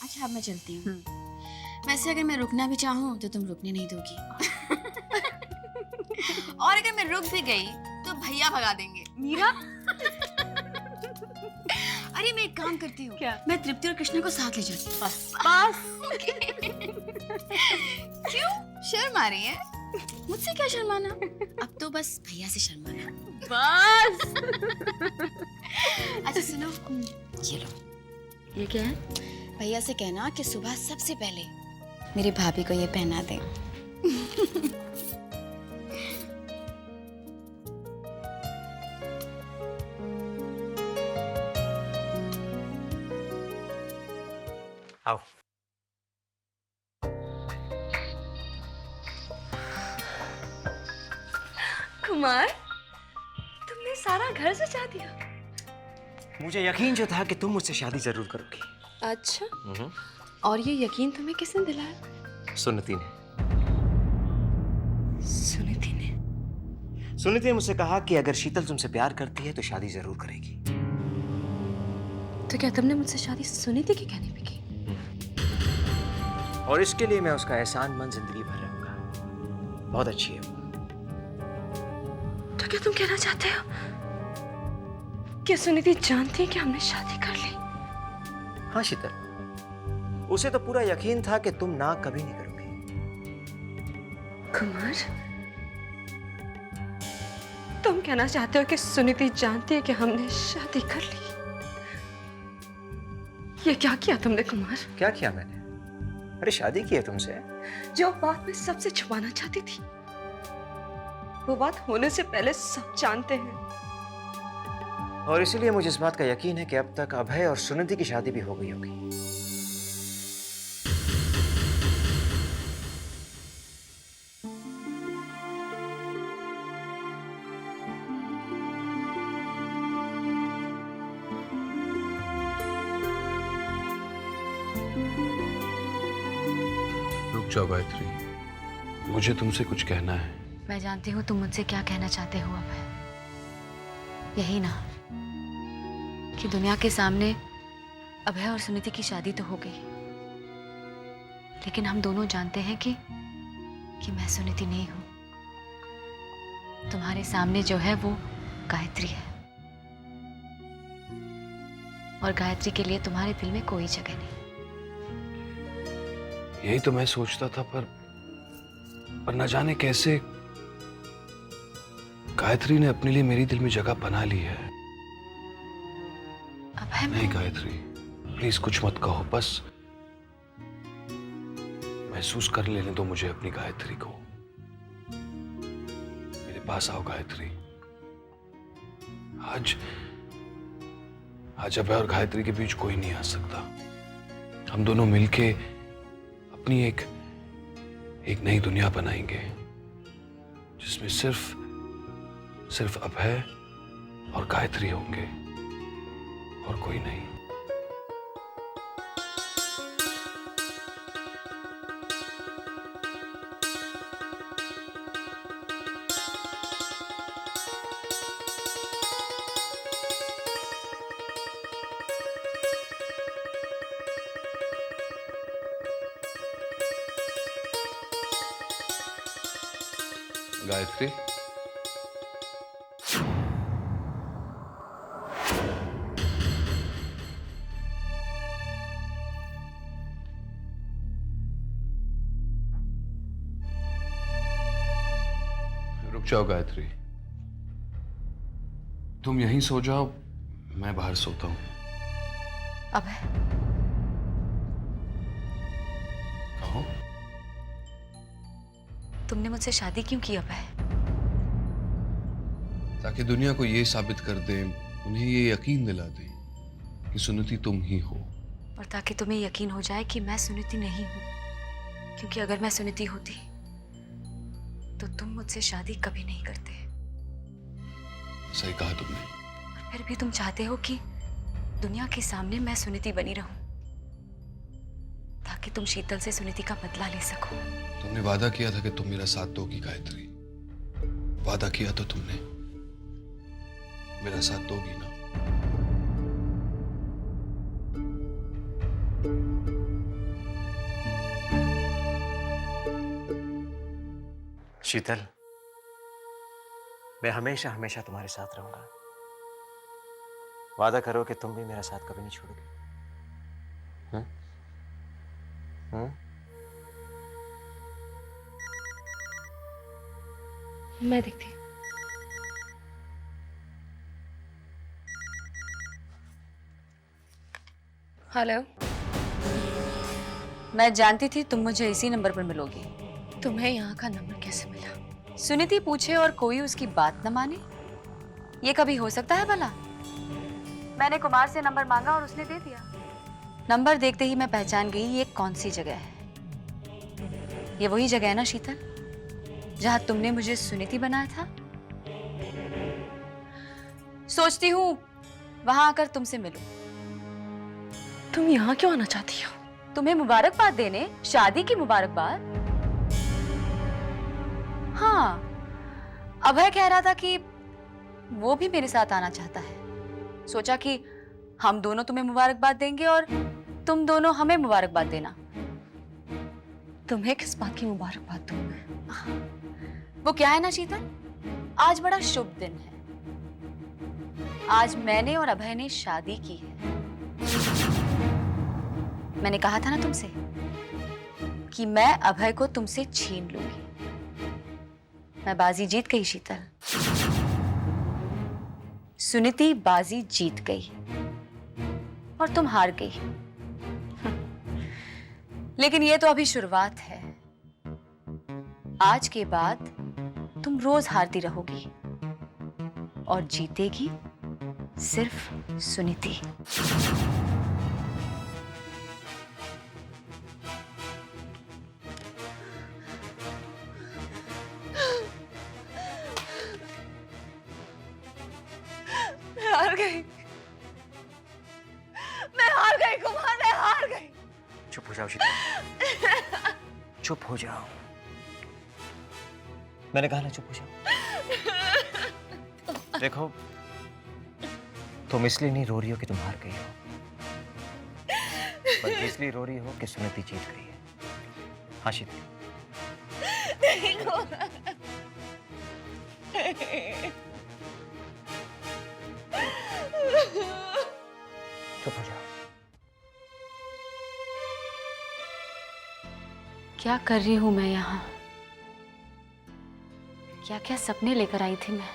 अच्छा, अब मैं चलती हूँ। वैसे अगर मैं रुकना भी चाहूँ तो तुम रुकने नहीं दोगी। और अगर मैं रुक भी गई तो भैया भगा देंगे। मीरा। अरे मैं एक काम करती हूँ। क्या? मैं तृप्ति और कृष्णा को साथ ले जाती हूँ। बस। क्यों शर्म आ रही है? मुझसे क्या शर्माना? अब तो बस भैया से शर्माना। बस। अच्छा सुनो, ये लो। ये क्या है? भैया से कहना कि सुबह सबसे पहले मेरी भाभी को ये पहना दे। आओ। कुमार, तुमने सारा घर सजा दिया। मुझे यकीन जो था कि तुम मुझसे शादी जरूर करोगी। अच्छा, और ये यकीन तुम्हें किसने दिलाया? सुनीति ने। सुनीति ने? सुनीति ने मुझसे कहा कि अगर शीतल तुमसे प्यार करती है तो शादी जरूर करेगी। तो क्या तुमने मुझसे शादी सुनीति के कहने पे की? और इसके लिए मैं उसका एहसानमंद जिंदगी भर रहूंगा। बहुत अच्छी है वो। तो क्या तुम कहना चाहते हो कि सुनीति जानती है कि हमने शादी कर ली? हाँ शीतल, उसे तो पूरा यकीन था कि तुम ना कभी नहीं करोगे। कुमार, तुम कहना चाहते हो कि सुनीति जानती है कि हमने शादी कर ली? ये क्या किया तुमने कुमार? क्या किया मैंने? अरे शादी की है तुमसे। जो बात मैं सबसे छुपाना चाहती थी, वो बात होने से पहले सब जानते हैं। और इसीलिए मुझे इस बात का यकीन है कि अब तक अभय और सुनीति की शादी भी हो गई होगी। रुक जाओ गायत्री, मुझे तुमसे कुछ कहना है। मैं जानती हूँ तुम मुझसे क्या कहना चाहते हो अब। यही ना कि दुनिया के सामने अभय और सुनीति की शादी तो हो गई, लेकिन हम दोनों जानते हैं कि मैं सुनीति नहीं हूं। तुम्हारे सामने जो है वो गायत्री है, और गायत्री के लिए तुम्हारे दिल में कोई जगह नहीं। यही तो मैं सोचता था, पर न जाने कैसे गायत्री ने अपने लिए मेरी दिल में जगह बना ली है। अभय, नहीं गायत्री, प्लीज कुछ मत कहो, बस महसूस कर लेने दो मुझे अपनी गायत्री को। मेरे पास आओ गायत्री। आज अभय और गायत्री के बीच कोई नहीं आ सकता। हम दोनों मिलके अपनी एक नई दुनिया बनाएंगे, जिसमें सिर्फ अभय और गायत्री होंगे और कोई नहीं। गायत्री, रुक जाओ गायत्री, तुम यहीं सो जाओ, मैं बाहर सोता हूं। अभय, कहो। तुमने मुझसे शादी क्यों की अभय? ताकि दुनिया को ये साबित कर दें, उन्हें ये यकीन दिला दें कि सुनीति तुम ही हो। और ताकि तुम्हें यकीन हो जाए कि मैं सुनीति नहीं हूं, क्योंकि अगर मैं सुनीति होती तो तुम मुझसे शादी कभी नहीं करते। सही कहा तुमने। और फिर भी तुम चाहते हो कि दुनिया के सामने मैं सुनीति बनी रहूं, ताकि तुम शीतल से सुनीति का बदला ले सको। तुमने वादा किया था कि तुम मेरा साथ दोगी गायत्री। वादा किया तो तुमने, मेरा साथ दोगी ना? शीतल, मैं हमेशा हमेशा तुम्हारे साथ रहूंगा। वादा करो कि तुम भी मेरा साथ कभी नहीं छोड़ोगे। हम्म? हम्म? मैं देखती हूँ। हेलो। मैं जानती थी तुम मुझे इसी नंबर पर मिलोगी। तुम्हें यहाँ का नंबर कैसे मिला? सुनीति पूछे और कोई उसकी बात न माने, ये कभी हो सकता है भला? मैंने कुमार से नंबर मांगा और उसने दे दिया। नंबर देखते ही मैं पहचान गई ये कौन सी जगह है। ये वही जगह है ना शीतल, जहां तुमने मुझे सुनीति बनाया था। सोचती हूँ वहां आकर तुमसे मिलूं। तुम यहाँ क्यों आना चाहती हो? तुम्हें मुबारकबाद देने, शादी की मुबारकबाद। हाँ, अभय कह रहा था कि वो भी मेरे साथ आना चाहता है। सोचा कि हम दोनों तुम्हें मुबारकबाद देंगे और तुम दोनों हमें मुबारकबाद देना। तुम्हें किस बात की मुबारकबाद दूं मैं? वो क्या है ना शीतल, आज बड़ा शुभ दिन है। आज मैंने और अभय ने शादी की है। मैंने कहा था ना तुमसे कि मैं अभय को तुमसे छीन लूंगी। मैं बाजी जीत गई शीतल। सुनीति बाजी जीत गई और तुम हार गई। लेकिन ये तो अभी शुरुआत है। आज के बाद तुम रोज हारती रहोगी और जीतेगी सिर्फ सुनीति। मैं हार गई। मैं हार गई कुमार, मैं हार गई। चुप हो जाओ शीतल। चुप हो जाओ। मैंने कहा ना चुप हो जाओ। देखो, तुम इसलिए नहीं रो रही हो कि तुम हार गई हो, बल्कि इसलिए रो रही हो कि सुनीति जीत गई है। हाँ शीतल। नहीं कुमार। चुप हो जाओ। क्या कर रही हूं मैं यहाँ? क्या क्या सपने लेकर आई थी मैं,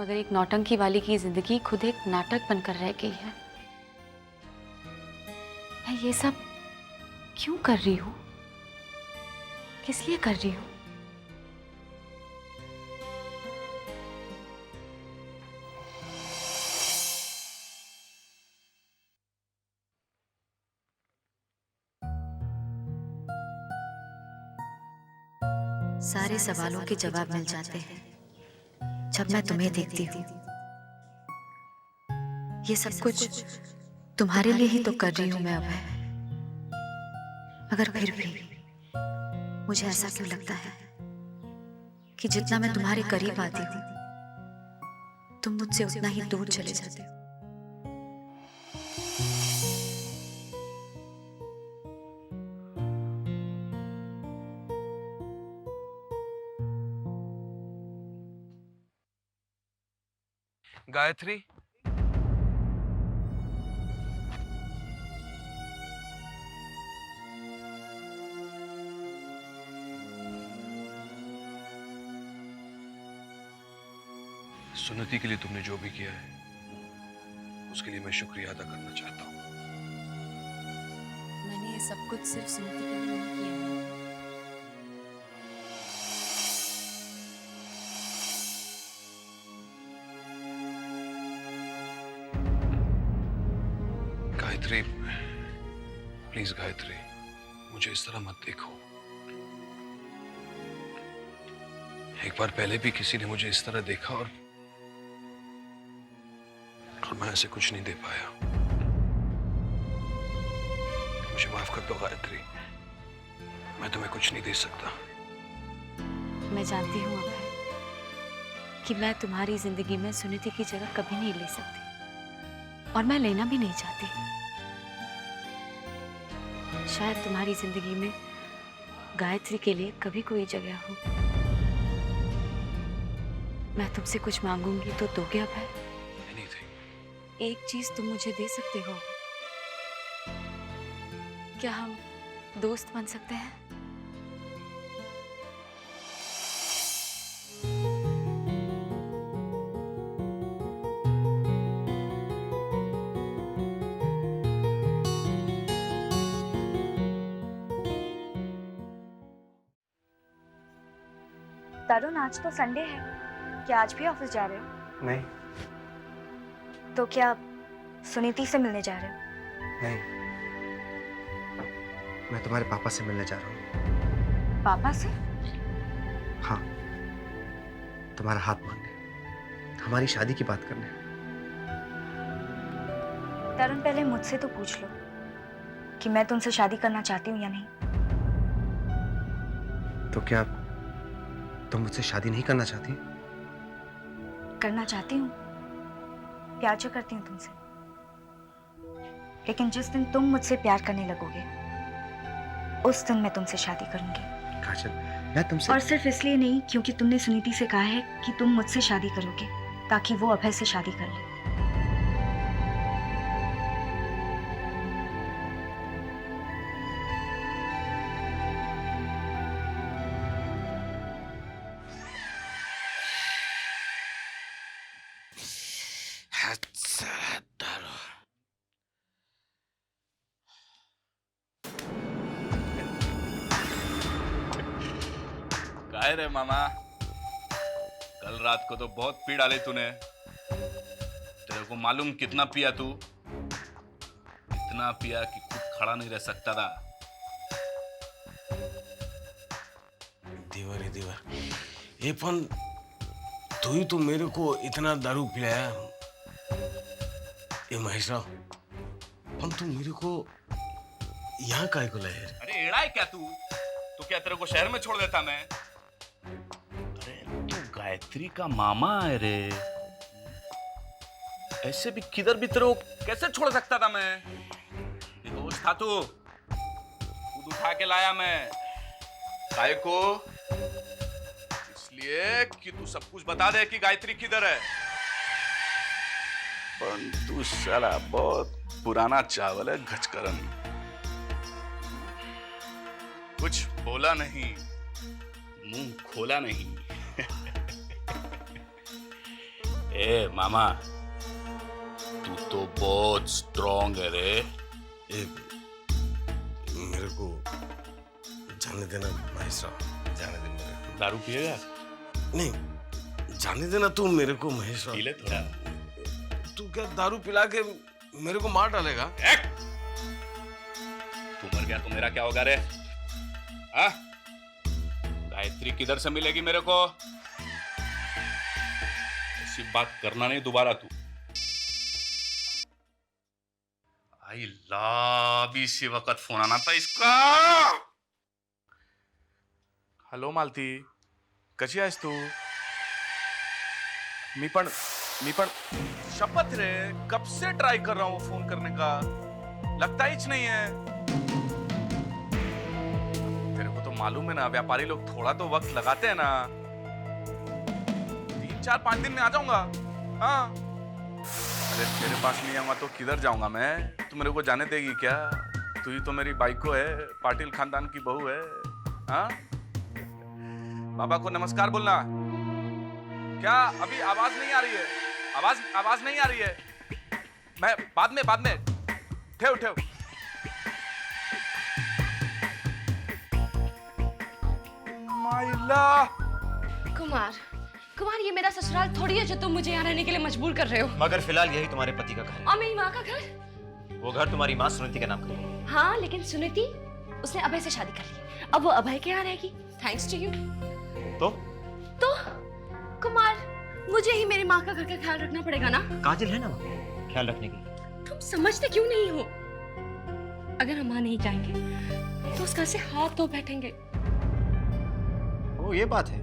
मगर एक नौटंकी वाली की जिंदगी खुद एक नाटक बनकर रह गई है। मैं ये सब क्यों कर रही हूं? किस लिए कर रही हूं? सारे सवालों के जवाब मिल जाते हैं जब मैं तुम्हें देखती हूँ। ये सब कुछ तुम्हारे लिए ही तो कर रही हूं मैं अभय, मगर फिर भी मुझे ऐसा क्यों लगता है कि जितना मैं तुम्हारे करीब आती हूँ तुम मुझसे उतना ही दूर चले जाते हो। गायत्री, सुनीति के लिए तुमने जो भी किया है उसके लिए मैं शुक्रिया अदा करना चाहता हूँ। मैंने ये सब कुछ सिर्फ सुनीति के लिए नहीं किया है। गायत्री, प्लीज गायत्री, मुझे इस तरह मत देखो। एक बार पहले भी किसी ने मुझे इस तरह देखा और मैं ऐसे कुछ नहीं दे पाया। मुझे माफ कर दो गायत्री, मैं तुम्हें कुछ नहीं दे सकता। मैं जानती हूँ अभय कि मैं तुम्हारी जिंदगी में सुनीति की जगह कभी नहीं ले सकती और मैं लेना भी नहीं चाहती। शायद तुम्हारी जिंदगी में गायत्री के लिए कभी कोई जगह हो। मैं तुमसे कुछ मांगूंगी तो दोगे अभय? Anything. एक चीज तुम मुझे दे सकते हो। क्या हम दोस्त बन सकते हैं? तरुण, आज तो संडे है, क्या आज भी ऑफिस जा रहे हो? नहीं तो क्या सुनीति से मिलने जा रहे हो? नहीं, मैं तुम्हारे पापा से मिलने जा रहा हूँ। पापा से? हाँ, तुम्हारा हाथ मांगने, हमारी शादी की बात करने। तरुण, पहले मुझसे तो पूछ लो कि मैं तुमसे शादी करना चाहती हूँ या नहीं। तो क्या तुम मुझसे शादी नहीं करना चाहती? करना चाहती हूँ, प्यार जो करती हूँ तुमसे। लेकिन जिस दिन तुम मुझसे प्यार करने लगोगे, उस दिन मैं तुमसे शादी करूंगी। काजल, मैं तुमसे और सिर्फ इसलिए नहीं क्योंकि तुमने सुनीति से कहा है कि तुम मुझसे शादी करोगे ताकि वो अभय से शादी कर ले। काय रे मामा, कल रात को तो बहुत पी डाली तूने। तेरे को मालूम कितना पिया तू? इतना पिया कि खुद खड़ा नहीं रह सकता था। देवर है देवर, ये पण तू ही तो मेरे को इतना दारू पिलाया। ये महेशराव, पण तू मेरे को यहाँ काहे को लाया? अरे एड़ा है क्या तू? तो क्या तेरे को शहर में छोड़ देता मैं? अरे तू गायत्री का मामा है रे, ऐसे भी किधर भी तेरे को कैसे छोड़ सकता था मैं? ये दोस्त था तू, खुद उठा के लाया मैं। काय को? इसलिए कि तू सब कुछ बता दे कि गायत्री किधर है। पर तू साला बहुत पुराना चावल है घचकरन। कुछ बोला नहीं, मुंह खोला नहीं। ए मामा, तू तो बहुत स्ट्रॉन्ग है रे। मेरे को जाने देना महेशराव, जाने दे मेरे को। दारू पिएगा? नहीं, जाने देना तू मेरे को महेशराव। पी ले थोड़ा। तू क्या दारू पिला के मेरे को मार डालेगा? तू मर गया तो मेरा क्या होगा रे? हाँ? गायत्री किधर से मिलेगी मेरे को? ऐसी बात करना नहीं दोबारा तू। आई लव, इसी वक्त फोन आना था इसका। हॅलो मालती, कशी आहेस तू? मी पण शपथ रे, कब से ट्राई कर रहा हूं फोन करने का, लगता ही नहीं है। तेरे को तो मालूम है ना, व्यापारी लोग थोड़ा तो वक्त लगाते हैं ना। 3-4-5 दिन में आ जाऊंगा। हाँ, अरे तेरे पास नहीं आऊंगा तो किधर जाऊंगा मैं? तू मेरे को जाने देगी क्या? तू ही तो मेरी बाइको है, पाटिल खानदान की बहू है। हाँ, बाबा को नमस्कार बोलना। क्या अभी आवाज नहीं आ रही है? आवाज नहीं आ रही है। मैं बाद में ठेव माइला। कुमार, ये मेरा ससुराल थोड़ी है जो तुम मुझे यहाँ रहने के लिए मजबूर कर रहे हो। मगर फिलहाल यही तुम्हारे पति का घर है। और मेरी माँ का घर? वो घर तुम्हारी माँ सुनीति के नाम का है। हाँ, लेकिन सुनीति उसने अभय से शादी कर ली, अब वो अभय के यहाँ रहेगी, थैंक्स टू यू। तो कुमार, मुझे ही मेरी माँ का घर का ख्याल रखना पड़ेगा ना? काजल है ना वहाँ ख्याल रखने की। तुम समझते क्यों नहीं हो? अगर हम वहाँ नहीं जाएंगे तो उसका से हाथ धो बैठेंगे। वो ये बात है,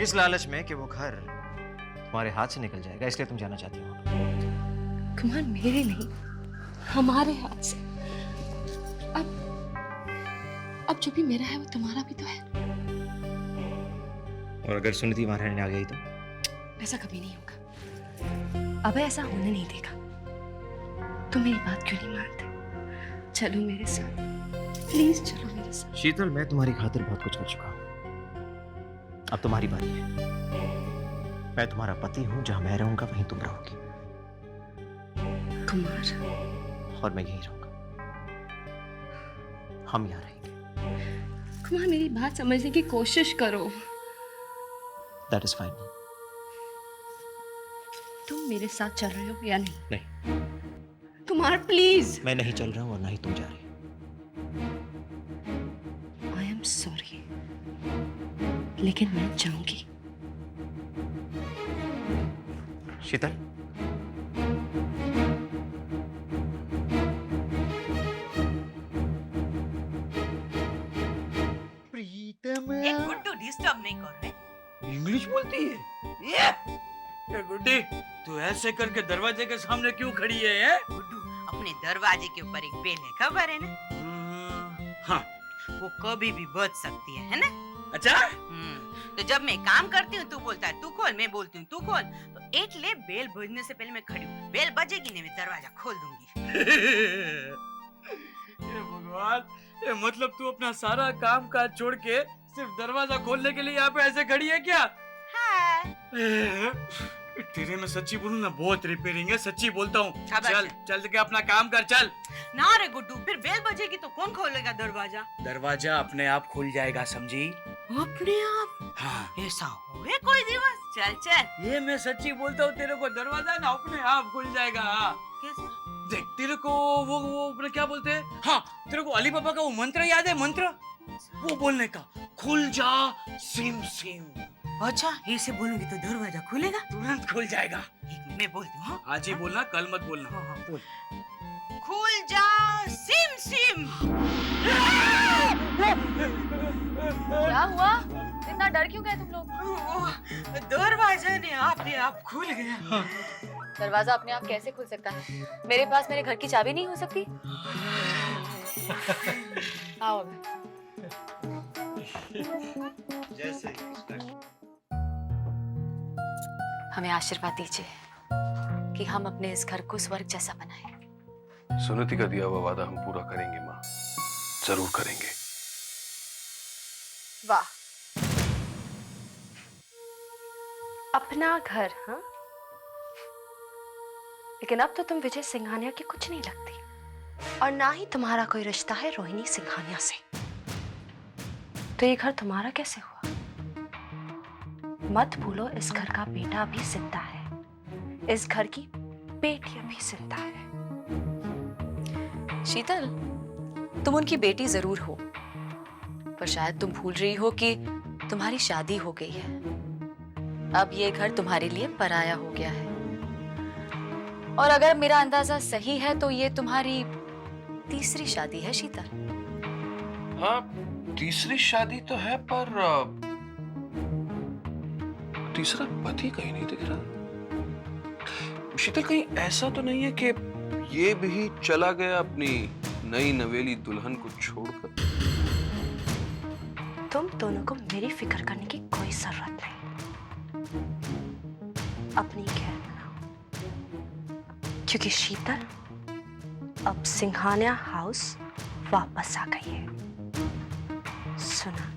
इस लालच में कि वो घर तुम्हारे हाथ से निकल जाएगा, इसलिए तुम जाना चाहती हो। कुमार, मेरे नहीं, हमारे हाथ से। अब जो भी मेरा है वो तुम्हारा भी तो है। और अगर सुनिधि वहां रहने आ गई तो? ऐसा कभी नहीं होगा। अब ऐसा होने नहीं देगा। तुम मेरी बात क्यों नहीं मानते? चलो मेरे साथ, प्लीज चलो मेरे साथ। शीतल, मैं तुम्हारी खातिर बहुत कुछ कर चुका हूँ। अब तुम्हारी बारी है। मैं तुम्हारा पति हूँ, जहां मैं रहूंगा वहीं तुम रहोगी। कुमार, और मैं यहीं रहूंगा। हम यहाँ रहेंगे। कुमार मेरी बात समझने की कोशिश करो। That is fine. तुम मेरे साथ चल रहे हो या नहीं? नहीं, कुमार प्लीज। मैं नहीं चल रहा हूँ और ना ही तुम जा रही। आई एम सॉरी, लेकिन मैं जाऊंगी। शीतल, एक गुड्डू डिस्टर्ब नहीं कर रहे। इंग्लिश बोलती है ये गुड्डी, तू ऐसे करके दरवाजे के सामने क्यों खड़ी है? गुड्डू, अपने दरवाजे के ऊपर एक बेल है, खबर है ना? हाँ। वो कभी भी बज सकती है ना? अच्छा। तो जब मैं काम करती हूँ तू बोलता है तू खोल, मैं बोलती हूँ तू खोल, तो એટલે बेल बजने से पहले मैं खड़ी हूँ। बेल बजेगी नहीं, मैं दरवाजा खोल दूंगी। ये भगवान, ये मतलब तू अपना सारा काम काज छोड़ के सिर्फ दरवाजा खोलने के लिए यहाँ पे ऐसे खड़ी है क्या? हाँ। तेरे में सच्ची बोलूं ना, बहुत रिपेयरिंग है, सच्ची बोलता हूँ। शाबाश। चल के अपना काम कर, चल। ना रे गुड्डू, फिर बेल बजेगी तो कौन खोलेगा दरवाजा? दरवाजा अपने आप खुल जाएगा, समझी? अपने आप? हाँ। ऐसा होए कोई दिवस? चल चल। ये मैं सच्ची बोलता हूँ, तेरे को दरवाजा ना अपने आप खुल जाएगा। कैसे? देख, तेरे को वो अपने क्या बोलते हैं? हाँ, तेरे को अली बाबा का वो मंत्र याद है? मंत्र वो बोलने का, खुल जा सिम सिम। अच्छा, ऐसे बोलूंगी तो दरवाजा खुलेगा? तुरंत खुल जाएगा। एक मैं बोलती हूँ। हाँ? आज ही बोलना, कल मत बोलना। हाँ, हाँ। बोल। खुल जा सिम सिम। क्या हुआ? इतना डर क्यों गए तुम लोग? दरवाजा ने अपने आप खुल गया। दरवाजा अपने आप कैसे खुल सकता है? मेरे पास मेरे घर की चाबी नहीं हो सकती? आओ अब। हमें आशीर्वाद दीजिए कि हम अपने इस घर को स्वर्ग जैसा बनाएं। सुनीति का दिया हुआ वादा हम पूरा करेंगे माँ, जरूर करेंगे। वाह, अपना घर। हाँ, लेकिन अब तो तुम विजय सिंघानिया की कुछ नहीं लगती, और ना ही तुम्हारा कोई रिश्ता है रोहिणी सिंघानिया से। तो ये घर तुम्हारा कैसे हुआ? मत भूलो, इस घर का बेटा भी जिंदा है, इस घर की बेटियां भी जिंदा है। शीतल, तुम उनकी बेटी जरूर हो, पर शायद तुम भूल रही हो कि तुम्हारी शादी हो गई है। अब ये घर तुम्हारे लिए पराया हो गया है। और अगर मेरा अंदाजा सही है तो ये तुम्हारी तीसरी शादी है शीतल। हाँ, तीसरी शादी तो है, पर तीसरा पति कहीं नहीं दिख रहा। शीतल, कहीं ऐसा तो नहीं है कि ये भी चला गया अपनी नई नवेली दुल्हन को छोड़कर? तुम दोनों को मेरी फिक्र करने की कोई जरूरत नहीं। अपनी खैर बनाओ, क्योंकि शीतल अब सिंघानिया हाउस वापस आ गई है। सुना?